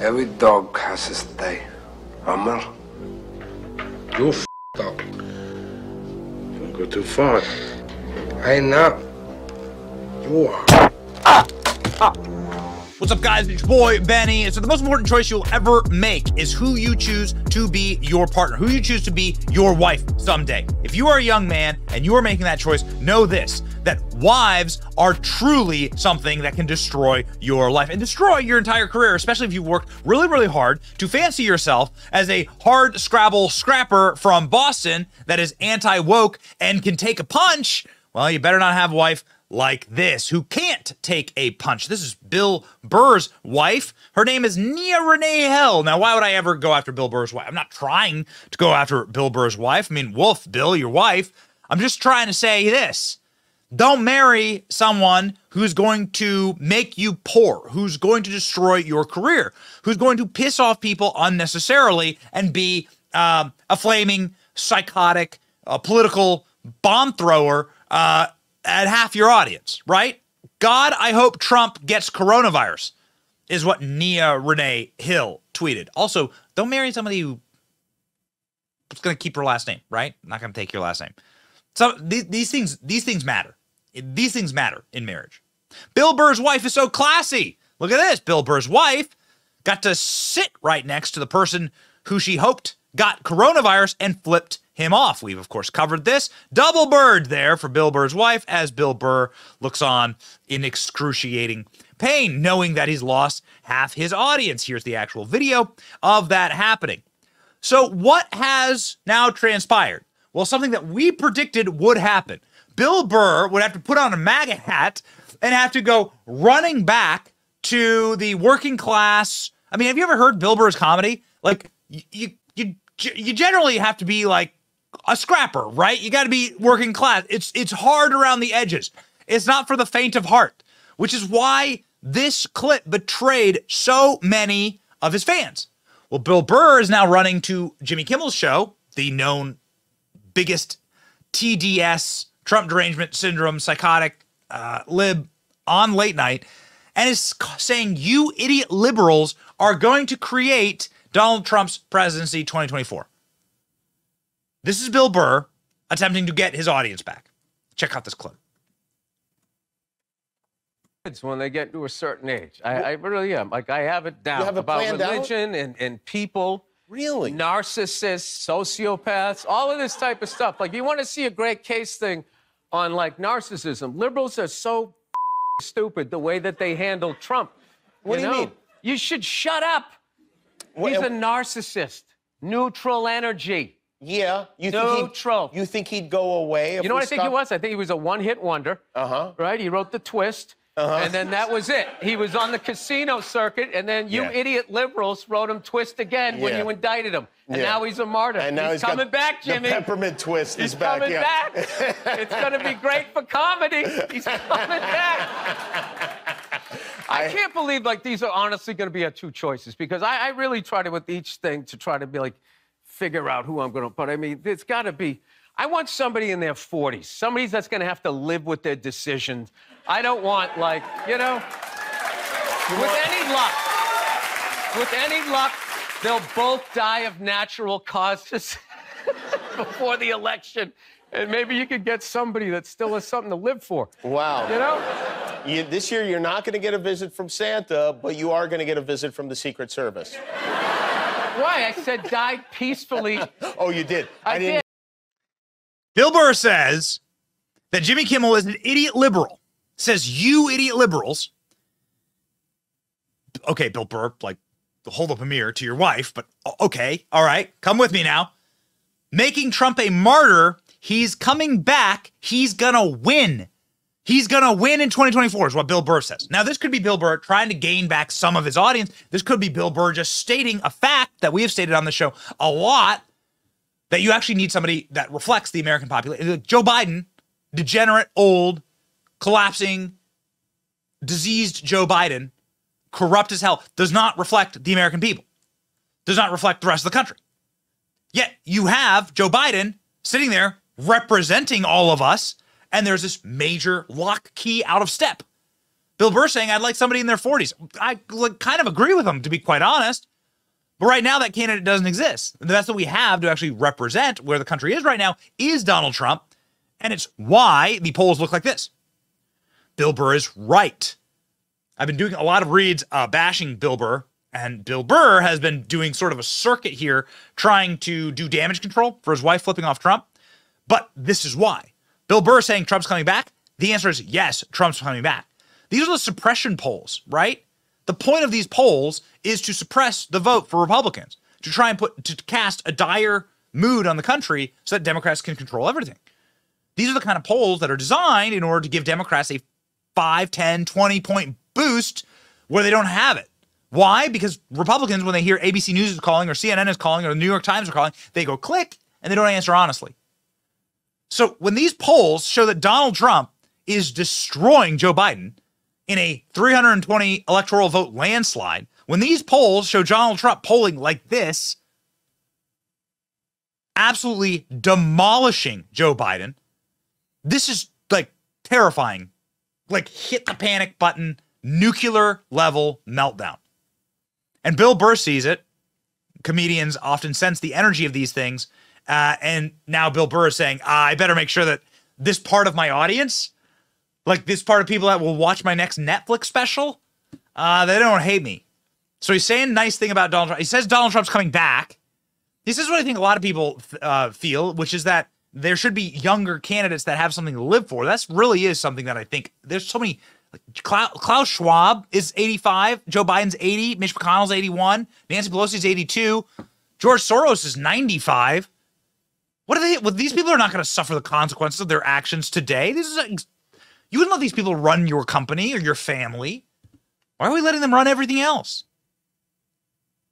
Every dog has his day. Hummer? You're f***ed up. Don't go too far. I ain't not. You are. What's up, guys? It's your boy, Benny. So the most important choice you'll ever make is who you choose to be your partner, who you choose to be your wife someday. If you are a young man and you are making that choice, know this, that wives are truly something that can destroy your life and destroy your entire career, especially if you've worked really, really hard to fancy yourself as a hard scrabble scrapper from Boston that is anti-woke and can take a punch. Well, you better not have a wife like this, who can't take a punch. This is Bill Burr's wife. Her name is Nia Renee Hill. Now, why would I ever go after Bill Burr's wife? I'm not trying to go after Bill Burr's wife. I mean, Wolf, Bill, your wife. I'm just trying to say this. Don't marry someone who's going to make you poor, who's going to destroy your career, who's going to piss off people unnecessarily and be a flaming, psychotic, political bomb thrower, at half your audience, right? God, I hope Trump gets coronavirus, is what Nia Renee Hill tweeted. Also, don't marry somebody who's going to keep her last name, right? Not going to take your last name. So these things matter. These things matter in marriage. Bill Burr's wife is so classy. Look at this. Bill Burr's wife got to sit right next to the person who she hoped got coronavirus and flipped him off. We've, of course, covered this. Double bird there for Bill Burr's wife as Bill Burr looks on in excruciating pain, knowing that he's lost half his audience. Here's the actual video of that happening. So what has now transpired? Well, something that we predicted would happen. Bill Burr would have to put on a MAGA hat and have to go running back to the working class. I mean, have you ever heard Bill Burr's comedy? Like, you generally have to be like a scrapper, right? You got to be working class. It's hard around the edges. It's not for the faint of heart, which is why this clip betrayed so many of his fans. Well, Bill Burr is now running to Jimmy Kimmel's show, the known biggest TDS, Trump derangement syndrome, psychotic lib on late night, and is saying you idiot liberals are going to create Donald Trump's presidency 2024. This is Bill Burr attempting to get his audience back. Check out this clip. It's when they get to a certain age. I really am. Like, I have it down. You have it about planned religion and people. Really? Narcissists, sociopaths, all of this type of stuff. Like, you want to see a great case thing on, like, narcissism. Liberals are so stupid the way that they handle Trump. What do you mean? You should shut up. He's a narcissist. Neutral energy. Yeah. You think he'd go away? You know what I think he was? I think he was a one-hit wonder. Right? He wrote The Twist. And then that was it. He was on the casino circuit, and then you idiot liberals wrote him Twist again when you indicted him. And now he's a martyr. And now he's coming back, Jimmy. The peppermint twist he's is back. Coming back. It's going to be great for comedy. He's coming back. I can't believe, like, these are honestly going to be our two choices, because I really try to, with each thing, to try to be, like, figure out who I'm going to, but I mean, it's got to be, I want somebody in their 40s, somebody that's going to have to live with their decisions. I don't want, like, with any luck, they'll both die of natural causes before the election. And maybe you could get somebody that still has something to live for. Wow. This year, you're not going to get a visit from Santa, but you are going to get a visit from the Secret Service. Why? I said die peacefully. Oh, you did? I did. Bill Burr says that Jimmy Kimmel is an idiot liberal. Says, you idiot liberals. Okay, Bill Burr, like, hold up a mirror to your wife, but okay, all right, come with me now. Making Trump a martyr, he's coming back, he's gonna win. He's gonna win in 2024 is what Bill Burr says. Now, this could be Bill Burr trying to gain back some of his audience. This could be Bill Burr just stating a fact that we have stated on the show a lot, that you actually need somebody that reflects the American population. Joe Biden, degenerate, old, collapsing, diseased Joe Biden, corrupt as hell, does not reflect the American people, does not reflect the rest of the country. Yet you have Joe Biden sitting there representing all of us, and there's this major lock key out of step. Bill Burr saying, I'd like somebody in their 40s. I kind of agree with him, to be quite honest. But right now, that candidate doesn't exist. The best that we have to actually represent where the country is right now is Donald Trump. And it's why the polls look like this. Bill Burr is right. I've been doing a lot of reads bashing Bill Burr. And Bill Burr has been doing sort of a circuit here, trying to do damage control for his wife flipping off Trump. But this is why. Bill Burr saying Trump's coming back. The answer is yes, Trump's coming back. These are the suppression polls, right? The point of these polls is to suppress the vote for Republicans, to try and to cast a dire mood on the country so that Democrats can control everything. These are the kind of polls that are designed in order to give Democrats a 5, 10, 20-point boost where they don't have it. Why? Because Republicans, when they hear ABC News is calling or CNN is calling or the New York Times are calling, they go click and they don't answer honestly. So when these polls show that Donald Trump is destroying Joe Biden in a 320 electoral vote landslide, when these polls show Donald Trump polling like this, absolutely demolishing Joe Biden, this is like terrifying. Like hit the panic button, nuclear level meltdown. And Bill Burr sees it. Comedians often sense the energy of these things. And now Bill Burr is saying, I better make sure that this part of my audience, like this part of people that will watch my next Netflix special, they don't hate me. So he's saying a nice thing about Donald Trump. He says Donald Trump's coming back. He says what I think a lot of people feel, which is that there should be younger candidates that have something to live for. That really is something that I think there's so many. Like Klaus Schwab is 85. Joe Biden's 80. Mitch McConnell's 81. Nancy Pelosi's 82. George Soros is 95. What are they? Well, these people are not going to suffer the consequences of their actions today. You wouldn't let these people run your company or your family. Why are we letting them run everything else?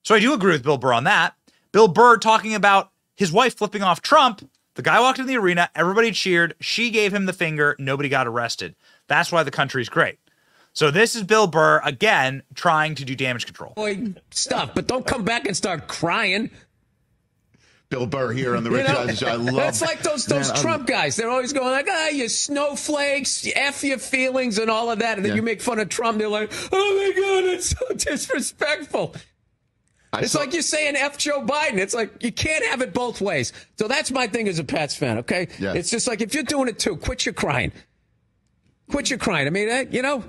So I do agree with Bill Burr on that. Bill Burr talking about his wife flipping off Trump. The guy walked in the arena. Everybody cheered. She gave him the finger. Nobody got arrested. That's why the country's great. So this is Bill Burr, again, trying to do damage control. Boy, stuff, but don't come back and start crying. Bill Burr here on the Rich Eisen Show. I love That's like those Trump guys. They're always going like, you snowflakes, F your feelings and all of that. And then you make fun of Trump. They're like, oh, my God, it's so disrespectful. It's like you're saying F Joe Biden. It's like you can't have it both ways. So that's my thing as a Pats fan, okay? Yeah. It's just like if you're doing it too, quit your crying. Quit your crying. I mean, you know.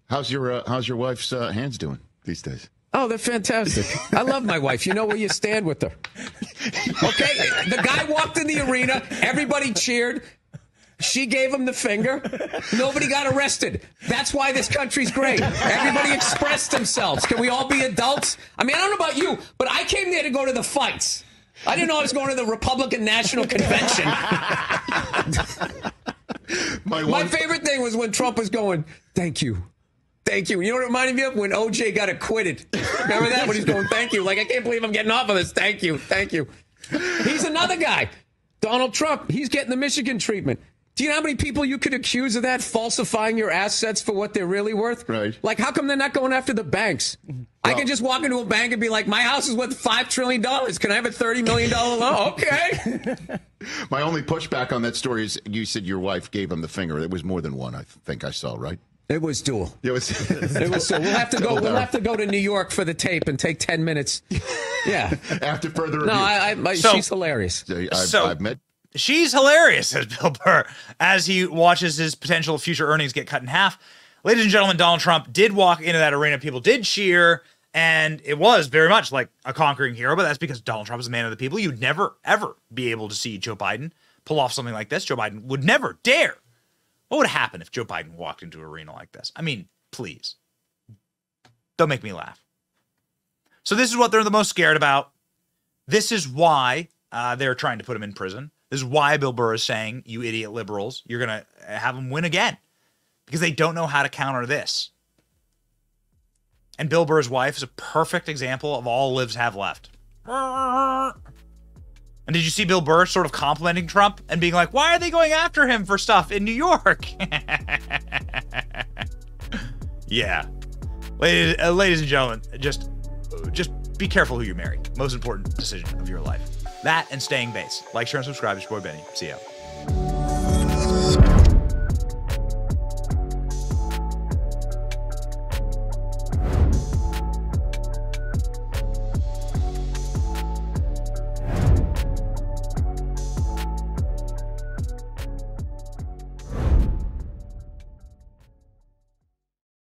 How's your wife's hands doing these days? Oh, they're fantastic. I love my wife. You know where you stand with her. Okay? The guy walked in the arena. Everybody cheered. She gave him the finger. Nobody got arrested. That's why this country's great. Everybody expressed themselves. Can we all be adults? I mean, I don't know about you, but I came there to go to the fights. I didn't know I was going to the Republican National Convention. My favorite thing was when Trump was going, thank you. Thank you. You know what it reminded me of? When OJ got acquitted. Remember that? When he's going, thank you. Like, I can't believe I'm getting off of this. Thank you. Thank you. He's another guy. Donald Trump. He's getting the Michigan treatment. Do you know how many people you could accuse of that, falsifying your assets for what they're really worth? Right. Like, how come they're not going after the banks? I can just walk into a bank and be like, my house is worth $5 trillion. Can I have a $30 million loan? Okay. My only pushback on that story is you said your wife gave him the finger. It was more than one, I think I saw, right? It was dual. It was dual. We'll have to go. We'll have to go to New York for the tape and take 10 minutes. Yeah. After further review. No, she's hilarious. I've met. She's hilarious, says Bill Burr, as he watches his potential future earnings get cut in half. Ladies and gentlemen, Donald Trump did walk into that arena. People did cheer, and it was very much like a conquering hero, but that's because Donald Trump is a man of the people. You'd never, ever be able to see Joe Biden pull off something like this. Joe Biden would never dare. What would happen if Joe Biden walked into an arena like this? I mean, please. Don't make me laugh. So this is what they're the most scared about. This is why they're trying to put him in prison. This is why Bill Burr is saying, you idiot liberals, you're going to have him win again. Because they don't know how to counter this. And Bill Burr's wife is a perfect example of all libs have left. And did you see Bill Burr sort of complimenting Trump and being like, why are they going after him for stuff in New York? Yeah. Ladies and gentlemen, just be careful who you marry. Most important decision of your life. That and staying base. Like, share, and subscribe. It's your boy Benny. See ya.